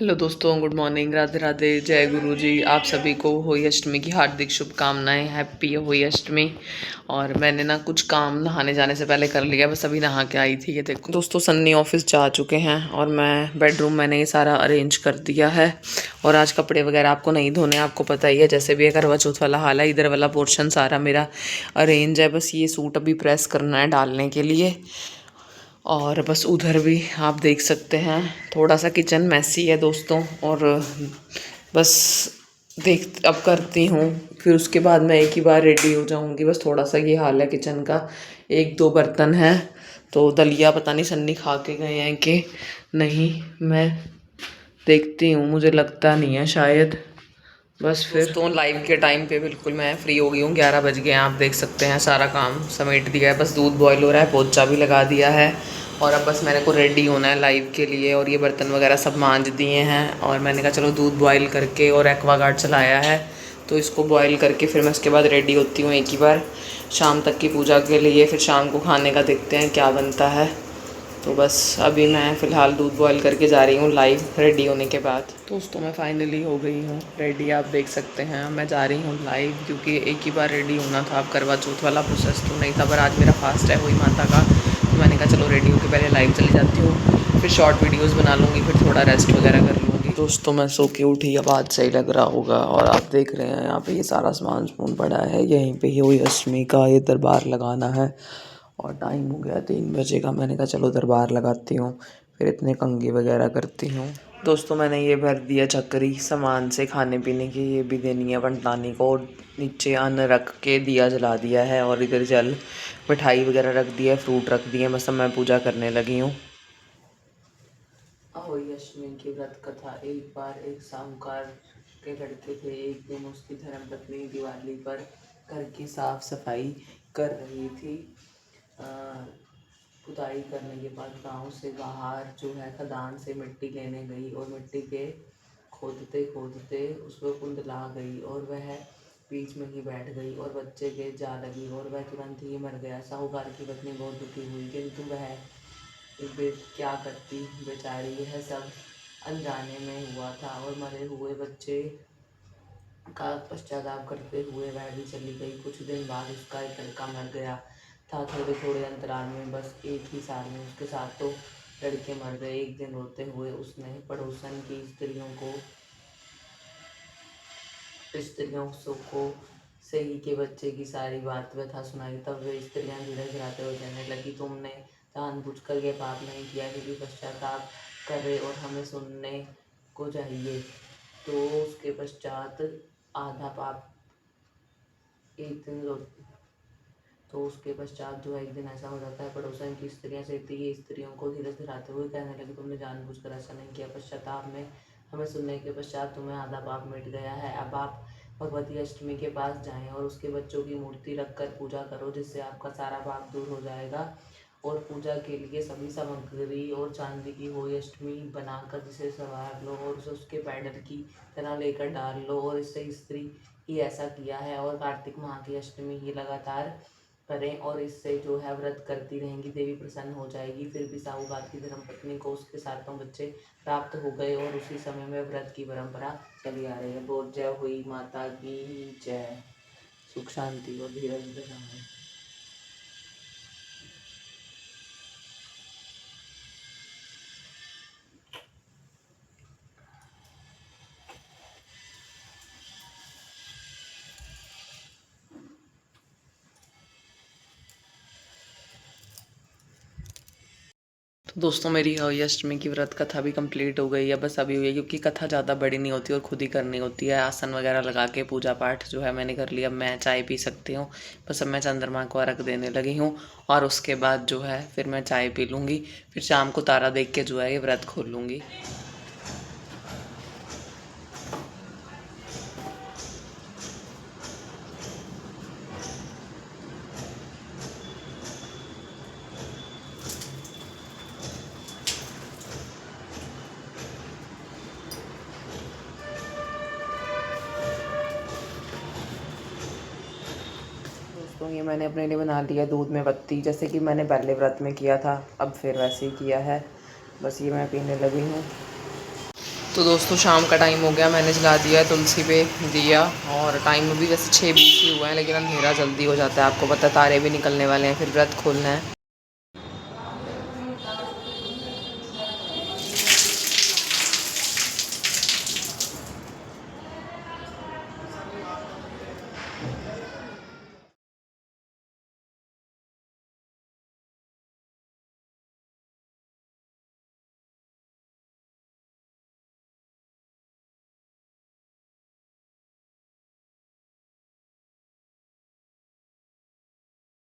Hello दोस्तों, good morning, Radhe Radhe, जय गुरु जी। आप सभी को होली अष्टमी की हार्दिक शुभकामनाएं। हैप्पी होली अष्टमी। और मैंने ना कुछ काम नहाने जाने से पहले कर लिया, बस अभी नहा के आई थी। ये देखो दोस्तों, सन्नी ऑफिस जा चुके हैं और मैं बेडरूम मैंने ये सारा अरेंज कर दिया है। और आज कपड़े वगैरह आपको नहीं धोने, आपको पता ही है जैसे भी है करवा चौथ वाला हाल है। इधर वाला पोर्शन सारा मेरा अरेंज है, बस ये सूट अभी प्रेस करना है डालने के लिए। और बस उधर भी आप देख सकते हैं थोड़ा सा किचन मैसी है दोस्तों। और बस देख अब करती हूँ, फिर उसके बाद मैं एक ही बार रेडी हो जाऊँगी। बस थोड़ा सा ये हाल है किचन का, एक दो बर्तन हैं तो दलिया पता नहीं सन्नी खा के गए हैं कि नहीं, मैं देखती हूँ, मुझे लगता नहीं है शायद। बस फिर तो लाइव के टाइम पे बिल्कुल मैं फ्री हो गई हूँ, 11 बज गए हैं। आप देख सकते हैं सारा काम समेट दिया है, बस दूध बॉयल हो रहा है, पोछा भी लगा दिया है। और अब बस मेरे को रेडी होना है लाइव के लिए। और ये बर्तन वगैरह सब मांज दिए हैं और मैंने कहा चलो दूध बॉयल करके, और एक्वागार्ड चलाया है तो इसको बॉयल करके फिर मैं उसके बाद रेडी होती हूँ एक ही बार शाम तक की पूजा के लिए। फिर शाम को खाने का देखते हैं क्या बनता है। तो बस अभी मैं फ़िलहाल दूध बॉयल करके जा रही हूँ लाइव रेडी होने के बाद। दोस्तों मैं फाइनली हो गई हूँ रेडी, आप देख सकते हैं मैं जा रही हूँ लाइव, क्योंकि एक ही बार रेडी होना था। अब करवा चौथ वाला प्रोसेस तो नहीं था, पर आज मेरा फास्ट है वही माता का, तो मैंने कहा चलो रेडी होकर पहले लाइव चली जाती हूँ, फिर शॉर्ट वीडियोज़ बना लूँगी, फिर थोड़ा रेस्ट वगैरह कर लूँगी। दोस्तों मैं सो के उठी, अब आज सही लग रहा होगा। और आप देख रहे हैं यहाँ पे ये सारा सामान पड़ा है, यहीं पे ही वही अष्टमी का ये दरबार लगाना है। और टाइम हो गया 3 बजे का, मैंने कहा चलो दरबार लगाती हूँ, फिर इतने कंघी वगैरह करती हूँ। दोस्तों मैंने ये भर दिया चक्करी सामान से, खाने पीने की ये भी देनी है बंटानी को। और नीचे अन्न रख के दिया जला दिया है, और इधर जल मिठाई वगैरह रख दिया है, फ्रूट रख दिए, बस अब मैं पूजा करने लगी हूँ। अहोई अष्टमी की व्रत कथा। एक बार एक साहूकार के लड़के थे। एक दिन उसकी धर्मपत्नी दिवाली पर घर की साफ सफाई कर रही थी। खुदाई करने के बाद गांव से बाहर जो है खदान से मिट्टी लेने गई, और मिट्टी के खोदते खोदते उसको कुंदला गई और वह बीच में ही बैठ गई और बच्चे के जा लगी और वह तुरंत ही मर गया। साहूकार की पत्नी बहुत दुखी हुई, किंतु वह क्या करती बेचारी, यह सब अनजाने में हुआ था। और मरे हुए बच्चे का पश्चाताप करते हुए वह भी चली गई। कुछ दिन बाद उसका एक लड़का मर गया था, थोड़े थोड़े अंतराल में, बस एक ही साल में। उसके साथ तो लड़के मर गए। एक दिन रोते हुए उसने पड़ोसन की स्त्रियों को से ही के बच्चे की सारी बात व्यथा सुनाई। तब वे स्त्रियां धीरज गिराते हुए कहने लगी, तुमने जानबूझकर ये पाप नहीं किया, क्योंकि पश्चाताप करे और हमें सुनने को चाहिए। तो उसके पश्चात आधा पाप एक दिन तो उसके पश्चात जो है एक दिन ऐसा हो जाता है, पड़ोसन की स्त्रियां से स्त्रियों को धीरज धराते हुए कहने लगी, तुमने जानबूझकर ऐसा नहीं किया, पश्चाताप में हमें सुनने के पश्चात तुम्हें आधा पाप मिट गया है। अब आप भगवती अष्टमी के पास जाएं और उसके बच्चों की मूर्ति रखकर पूजा करो, जिससे आपका सारा पाप दूर हो जाएगा। और पूजा के लिए सभी सामग्री और चांदी की होली अष्टमी बनाकर जिसे सवार लो और उसे उसके पैडल की तरह लेकर डाल लो। और इससे स्त्री ही ऐसा किया है, और कार्तिक माह की अष्टमी ही लगातार करें, और इससे जो है व्रत करती रहेंगी, देवी प्रसन्न हो जाएगी। फिर भी साहूकार की धर्मपत्नी को उसके सातों बच्चे प्राप्त हो गए, और उसी समय में व्रत की परंपरा चली आ रही है। बोध जय हुई माता की जय। सुख शांति और धीरज धारण। तो दोस्तों मेरी होली अष्टमी की व्रत कथा भी कंप्लीट हो गई है, बस अभी हुई है, क्योंकि कथा ज़्यादा बड़ी नहीं होती और खुद ही करनी होती है। आसन वगैरह लगा के पूजा पाठ जो है मैंने कर लिया। अब मैं चाय पी सकती हूँ, बस अब मैं चंद्रमा को अर्घ देने लगी हूँ, और उसके बाद जो है फिर मैं चाय पी लूँगी। फिर शाम को तारा देख के जो है ये व्रत खोल लूँगी। दोस्तों ये मैंने अपने लिए बना लिया दूध में पत्ती, जैसे कि मैंने पहले व्रत में किया था, अब फिर वैसे ही किया है। बस ये मैं पीने लगी हूँ। तो दोस्तों शाम का टाइम हो गया, मैंने जला दिया तुलसी पे दिया और टाइम अभी वैसे 6:20 ही हुआ है, लेकिन अंधेरा जल्दी हो जाता है, आपको पता है तारे भी निकलने वाले हैं, फिर व्रत खोलना है।